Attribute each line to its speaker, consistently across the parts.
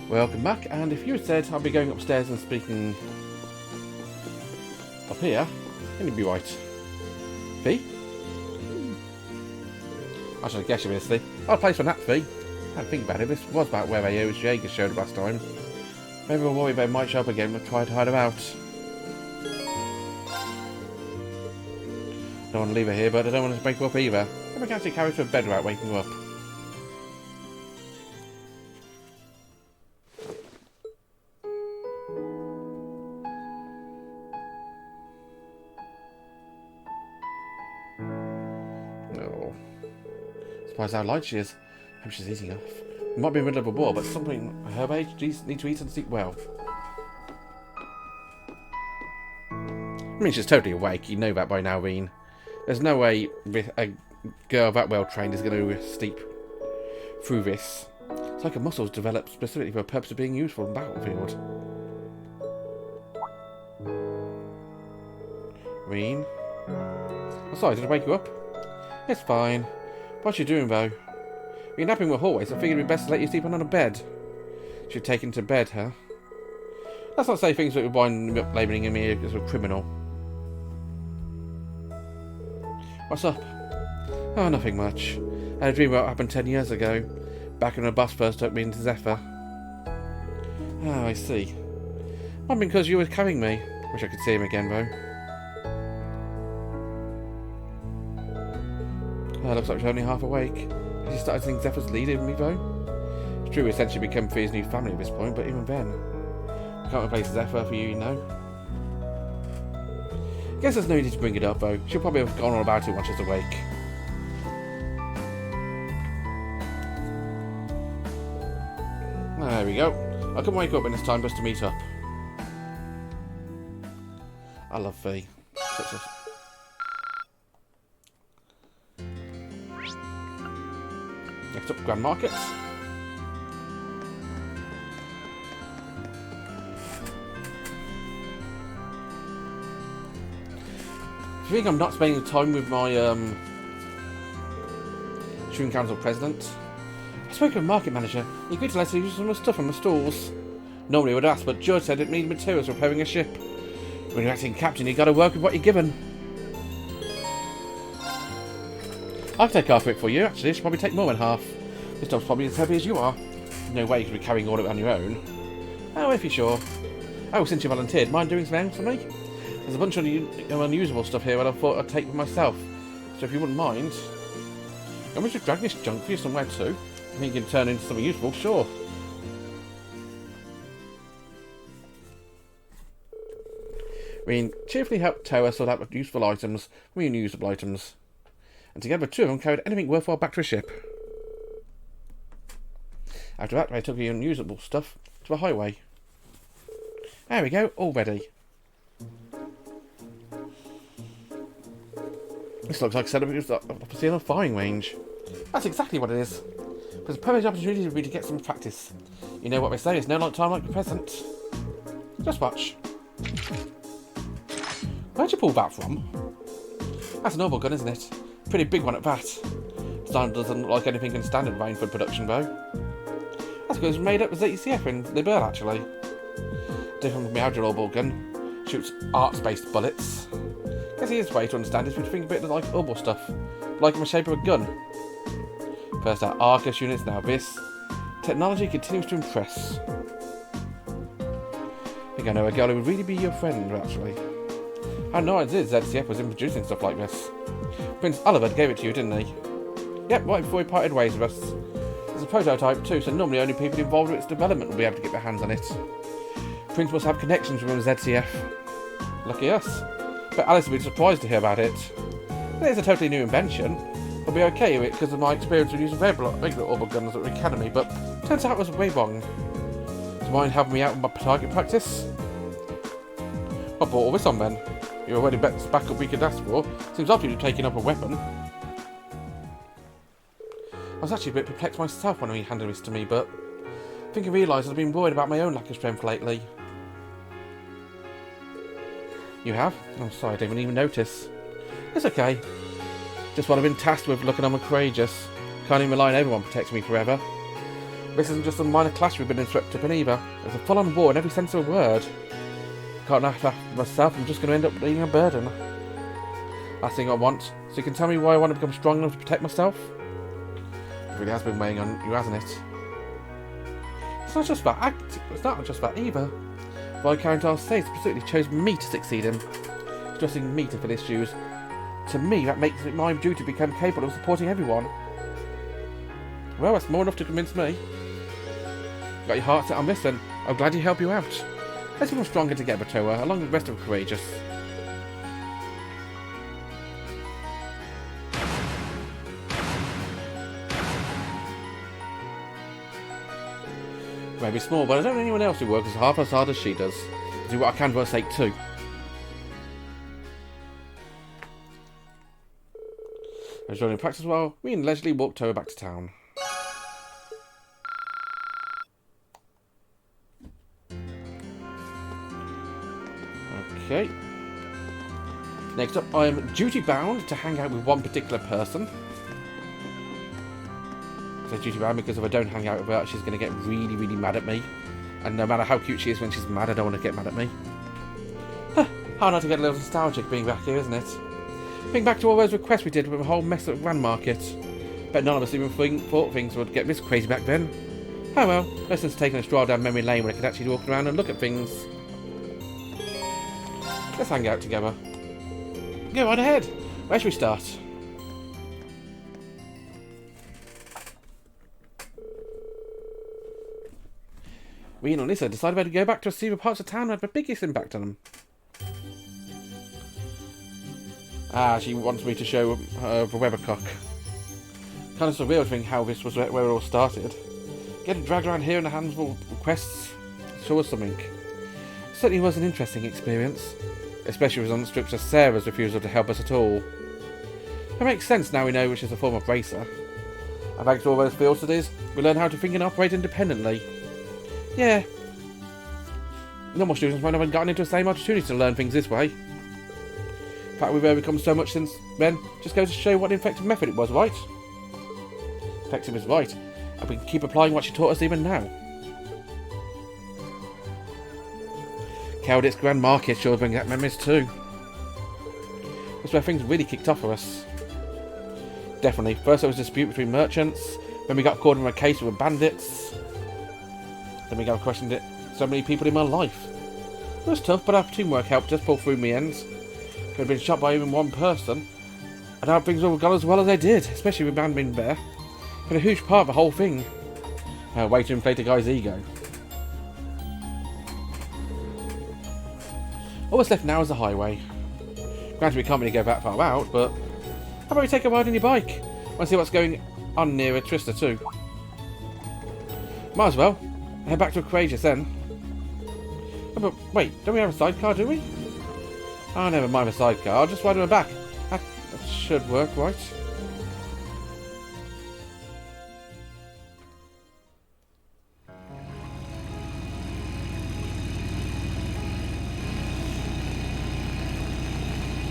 Speaker 1: Welcome back, and if you had said I'll be going upstairs and speaking up here, then you'd be right. Fee? I should have guessed you this, I'll place for that fee. I had to think about it, this was about where those Jaegers showed up last time. Maybe we'll worry they might show up again and try to hide them out. Don't want to leave her here, but I don't want to break her up either. Then we can actually carry her to bed without waking her up. No. Surprised how light she is. Hope she's eating enough. We might be in the middle of a war, but something at her age need to eat and sleep well. I mean, she's totally awake. You know that by now, Rean. There's no way a girl that well trained is going to sleep through this. It's like her muscles developed specifically for the purpose of being useful in the battlefield. Rean? I'm sorry, did I wake you up? It's fine. What you doing, though? You're napping with hallways, so I figured it'd be best to let you sleep on a bed. She'd taken to bed, huh? Let's not say things that would wind up labelling me as a criminal. What's up? Oh, nothing much. I had a dream about what happened 10 years ago, back when a bus first took me into Zephyr. Oh, I see. Might have been because you were carrying me. Wish I could see him again, though. Oh, looks like she's only half awake. Has she started to think Zephyr's leading me, though? It's true, we essentially become Fear's new family at this point, but even then, I can't replace Zephyr for you, you know. Guess there's no need to bring it up, though. She'll probably have gone on about it once she's awake. There we go. I can wake up when it's time for us to meet up. I love Fee. Such a... Next up, Grand Markets. I think I'm not spending time with my Student Council President. I spoke to a market manager. He agreed to let us use some of the stuff from the stalls. Normally I would ask, but George said it needed materials for repairing a ship. When you're acting captain, you gotta work with what you're given. I'll take half of it for you, actually. It should probably take more than half. This job's probably as heavy as you are. No way you could be carrying all of it on your own. Oh, if you're sure. Oh, since you volunteered, mind doing something for me? There's a bunch of unusable stuff here that I thought I'd take with myself. So if you wouldn't mind... I'm going to drag this junk for you somewhere too. I think you can turn into something useful, sure. Rean cheerfully helped Tower sort out useful items from unusable items. And together two of them carried anything worthwhile back to a ship. After that, they took the unusable stuff to a highway. There we go, all ready. This looks like a setup of a firing range. That's exactly what it is. There's a perfect opportunity for me to get some practice. You know what they say, it's no like time like the present. Just watch. Where'd you pull that from? That's a normal gun, isn't it? Pretty big one at that. Design doesn't look like anything in standard Rainford production, though. That's because it's made up with ZCF in Liberl, actually. Different from the Heimdallr gun. Shoots arts-based bullets. Guess the easiest way to understand is to think a bit like Urbal stuff, like in the shape of a gun. First our Arcus units, now this. Technology continues to impress. I think I know a girl who would really be your friend, actually. I had no idea ZCF was introducing stuff like this. Prince Oliver gave it to you, didn't he? Yep, right before he parted ways with us. There's a prototype too, so normally only people involved with its development will be able to get their hands on it. Prince must have connections with ZCF. Lucky us. But Alice would be surprised to hear about it. It is a totally new invention. I'll be okay with it because of my experience with using regular orbital guns at the academy, but turns out it was way wrong. Do you mind helping me out with my target practice? I brought all this on then. You're already best backup we could ask for. Seems obvious you're taking up a weapon. I was actually a bit perplexed myself when he handed this to me, but I think I realised I've been worried about my own lack of strength lately. You have? I'm sorry, I didn't even notice. It's okay. Just what I've been tasked with looking on courageous. Can't even rely on everyone protecting me forever. This isn't just a minor clash we've been swept up in either. It's a full-on war in every sense of the word. Can't act after myself, I'm just going to end up being a burden. Last thing I want. So you can tell me why I want to become strong enough to protect myself? It really has been weighing on you, hasn't it? It's not just about acting, it's not just about either. Viscount Arcee specifically chose me to succeed him, trusting me to fill his shoes. To me, that makes it my duty to become capable of supporting everyone. Well, that's more enough to convince me. Got your heart set on this, then I'm glad to help you out. Let's become stronger together, Toa, along with the rest of the courageous. Maybe small, but I don't know anyone else who works as half as hard as she does. I'll do what I can for her sake too. As joining practice while we and Leslie walked Toa back to town. Okay. Next up, I am duty bound to hang out with one particular person. I say duty bound because if I don't hang out with her, she's going to get really, really mad at me. And no matter how cute she is when she's mad, I don't want to get mad at me. Huh, hard not to get a little nostalgic being back here, isn't it? Think back to all those requests we did with the whole mess at Grand Market. Bet none of us even thought things would get this crazy back then. Oh well, less than taking a stroll down memory lane where I could actually walk around and look at things. Let's hang out together. Go on ahead. Where should we start? Rean and Lisa decided to go back to see the parts of town that had the biggest impact on them. She wants me to show her the weathercock. Kind of surreal to think how this was where it all started. Getting dragged around here in a handful of requests sure was something. Certainly was an interesting experience, especially with on strips of Sarah's refusal to help us at all. It makes sense now we know which is a form of racer. And thanks to all those field studies, we learn how to think and operate independently. Yeah. Normal students might not have gotten into the same opportunity to learn things this way. In fact, we've overcome so much since then, just goes to show what an effective method it was, right? Effective is right, and we can keep applying what she taught us even now. Cowdick's Grand Market sure brings back memories too. That's where things really kicked off for us. Definitely. First there was a dispute between merchants, then we got caught in a case with bandits. Then we got questioned it so many people in my life. It was tough, but our teamwork helped us pull through the ends. Could have been shot by even one person, and how things would have gone as well as they did, especially with Man being there. But a huge part of the whole thing. Way to inflate a guy's ego. All that's left now is the highway. Granted, we can't really go that far out, but how about we take a ride on your bike? Want to see what's going on near Trista too? Might as well. Head back to Aquarius then. Oh, but wait, don't we have a sidecar, do we? Oh, never mind the sidecar. I'll just ride on the back. That should work, right?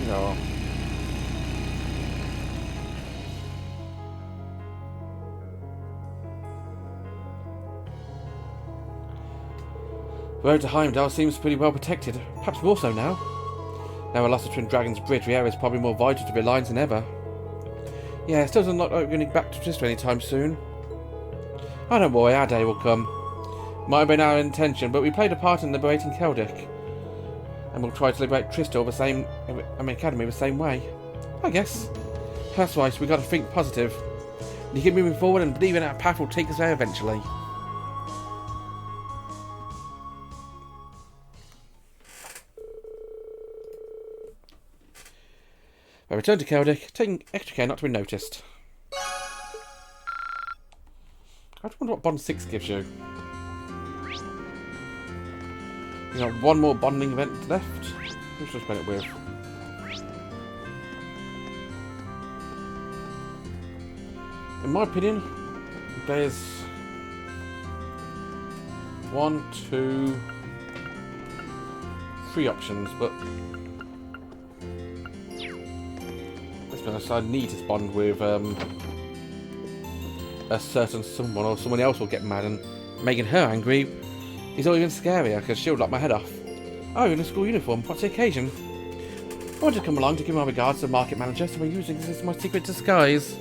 Speaker 1: No. The road to Heimdallr seems pretty well protected, perhaps more so now. Now we lost the Twin Dragons Bridge, the area is probably more vital to the Alliance than ever. Yeah, it still doesn't look like we're going back to Trista anytime soon. Oh, don't worry, our day will come. Might have been our intention, but we played a part in liberating Celtic. And we'll try to liberate Trista Academy the same way. I guess. That's right, we got to think positive. You keep moving forward and believe in our path will take us there eventually. I return to Celtic, taking extra care not to be noticed. I wonder what Bond 6 gives you. You got one more bonding event left. Who's just spend it with? In my opinion, there's 1, 2, 3 options, but let's be honest, I need to bond with a certain someone or someone else will get mad, and making her angry is all even scarier because she'll lock my head off. Oh, you're in a school uniform. What's the occasion? I wanted to come along to give my regards to the market manager, so we're using this as my secret disguise.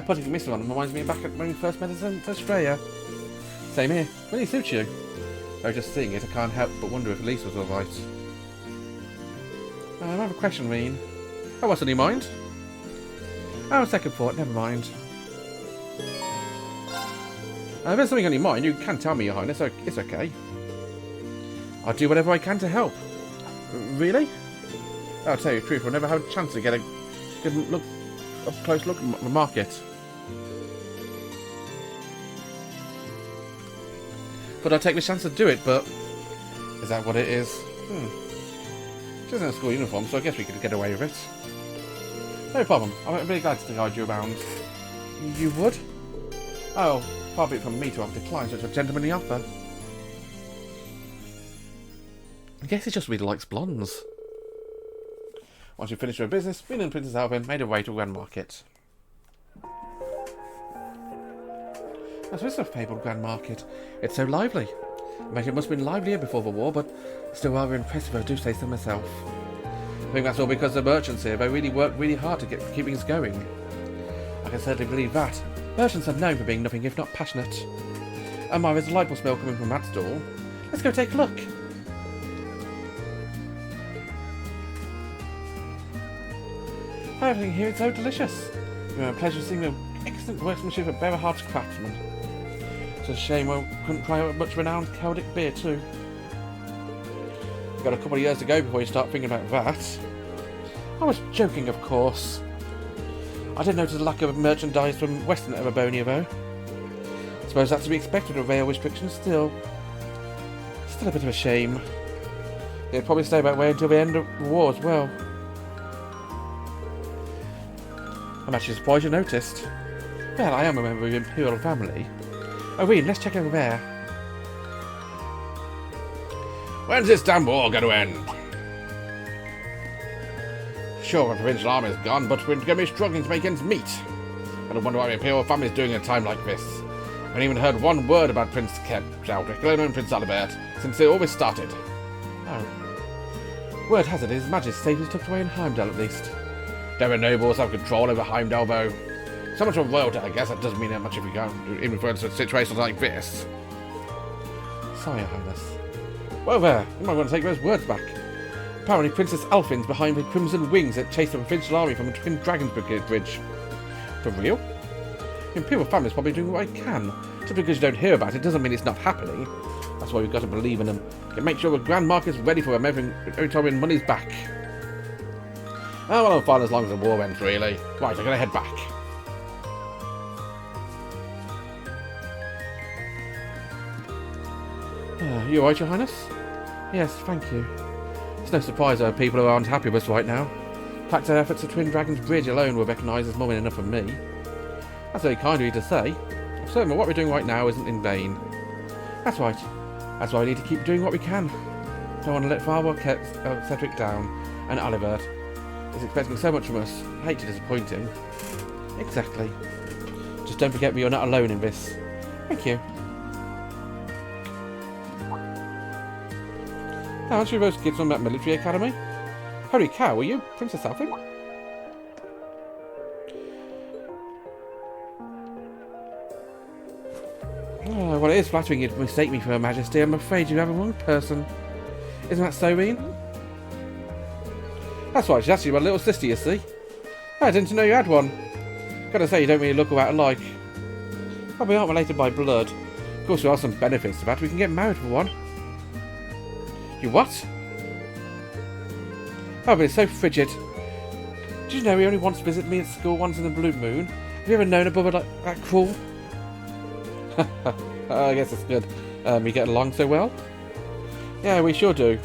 Speaker 1: Putting a missile on reminds me back when we first met in Australia. Same here. Really suits you. Though just seeing it, I can't help but wonder if Elise was alright. I have a question, Rean. Oh, what's on your mind? Oh, second thought, never mind. If there's something on your mind, you can tell me, Your Highness. It's okay. I'll do whatever I can to help. Really? I'll tell you the truth, I'll never have a chance to get a good look, up close look at the market. But I'll take the chance to do it, but... Is that what it is? She doesn't have a school uniform, so I guess we could get away with it. No problem. I'm really glad to guide you around. You would? Oh, far be it from me to have declined such a gentlemanly offer. I guess he just really likes blondes. Once you finished your business, Rean and Princess Alvin made her way to Grand Market. That's this a fabled Grand Market. It's so lively. I imagine it must have been livelier before the war, but still rather impressive, I do say so myself. I think that's all because the merchants here, they really work really hard to keep things going. I can certainly believe that. Merchants are known for being nothing if not passionate. And there's a delightful smell coming from that stall. Let's go take a look. Everything here is so delicious. It's been a pleasure seeing the excellent workmanship of Berahard's craftsmen. It's a shame I couldn't try out much renowned Celtic beer too. You've got a couple of years to go before you start thinking about that. I was joking, of course. I did notice a lack of merchandise from Western Erebonia though. I suppose that's to be expected with rail restrictions still. Still a bit of a shame. They'll probably stay that way until the end of the war as well. I'm actually surprised you noticed. Well, I am a member of the Imperial family. Oh, Rean, let's check over there. When's this damn war going to end? Sure, the provincial army is gone, but we're going to be struggling to make ends meet. I don't wonder why the Imperial family is doing at a time like this. I haven't even heard one word about Prince Heimdallr, let alone Prince Albert, since it always started. Oh. Word has it his Majesty's safety is tucked away in Heimdallr at least. There are nobles have control over Heimdallr, though. So much of royalty, I guess, that doesn't mean that much if we can't, even for situations like this. Sorry, Your Highness. Well there, you might want to take those words back. Apparently Princess Alfin's behind the Crimson Wings that chased the provincial army from the Twin Dragons Bridge. For real? The Imperial family's probably doing what I can. Just because you don't hear about it doesn't mean it's not happening. That's why we've got to believe in them. And make sure the Grand Market's ready for them every time when money's back. Oh, well, I'm fine as long as the war ends, really. Right, I'm going to head back. You alright, Your Highness? Yes, thank you. It's no surprise there are people who aren't happy with us right now. The fact our efforts at Twin Dragons Bridge alone were recognised as more than enough for me. That's very kind of you to say. I'm certain that what we're doing right now isn't in vain. That's right. That's why we need to keep doing what we can. Don't want to let Father Cedric down, and Albert. He's expecting so much from us. I hate to disappoint him. Exactly. Just don't forget that you're not alone in this. Thank you. Now, aren't you those kids from that military academy? Holy cow, were you Princess Alvin? Oh, well, it is flattering you to mistake me for Her Majesty. I'm afraid you have a wrong person. Isn't that so, Rean? That's right, she's actually my little sister, you see. I didn't know you had one. Gotta say, you don't really look about alike. Well, we aren't related by blood. Of course, there are some benefits to that. We can get married for one. You what? Oh, but it's so frigid. Did you know he only once visited me at school once in the blue moon? Have you ever known a brother like that cruel? I guess it's good. We get along so well? Yeah, we sure do.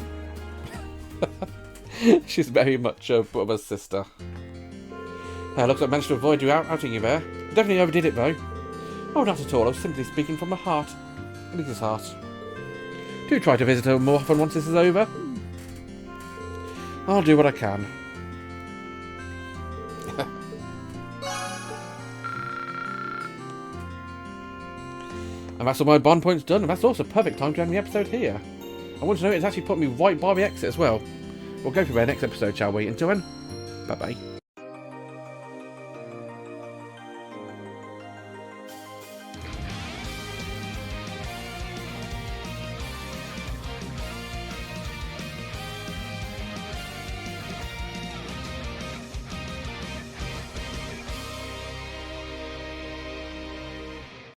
Speaker 1: She's very much a brother's sister. Looks like I managed to avoid you outing you there. Definitely overdid it though. Oh, not at all. I was simply speaking from the heart. Lisa's heart. Do try to visit her more often once this is over. I'll do what I can. And that's all my bond points done, and that's also a perfect time to end the episode here. I want to know it's actually put me right by the exit as well. We'll go for the next episode, shall we? Until then, bye-bye.